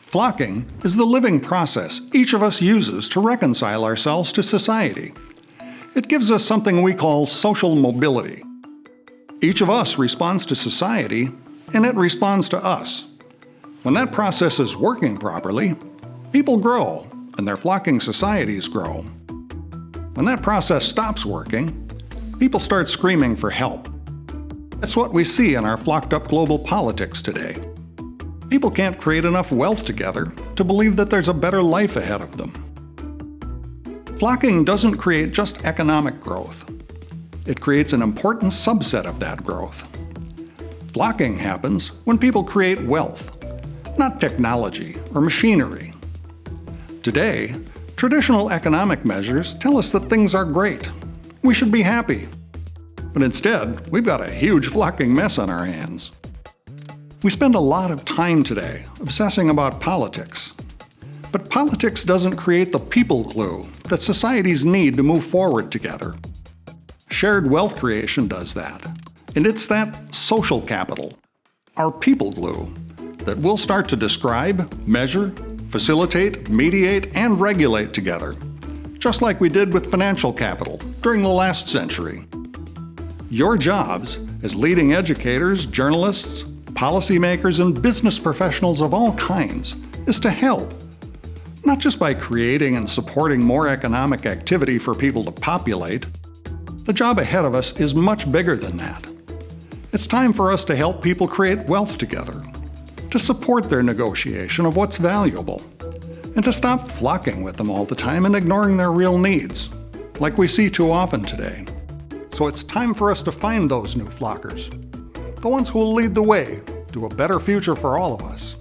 Flocking is the living process each of us uses to reconcile ourselves to society. It gives us something we call social mobility. Each of us responds to society, and it responds to us. When that process is working properly, people grow, and their flocking societies grow. When that process stops working, people start screaming for help. That's what we see in our flocked-up global politics today. People can't create enough wealth together to believe that there's a better life ahead of them. Flocking doesn't create just economic growth. It creates an important subset of that growth. Flocking happens when people create wealth, not technology or machinery. Today, traditional economic measures tell us that things are great. We should be happy. But instead, we've got a huge flocking mess on our hands. We spend a lot of time today obsessing about politics. But politics doesn't create the people glue that societies need to move forward together. Shared wealth creation does that. And it's that social capital, our people glue, that we'll start to describe, measure, facilitate, mediate, and regulate together, just like we did with financial capital during the last century. Your jobs as leading educators, journalists, policymakers, and business professionals of all kinds is to help, not just by creating and supporting more economic activity for people to populate. The job ahead of us is much bigger than that. It's time for us to help people create wealth together, to support their negotiation of what's valuable, and to stop flocking with them all the time and ignoring their real needs, like we see too often today. So it's time for us to find those new flockers, the ones who will lead the way to a better future for all of us.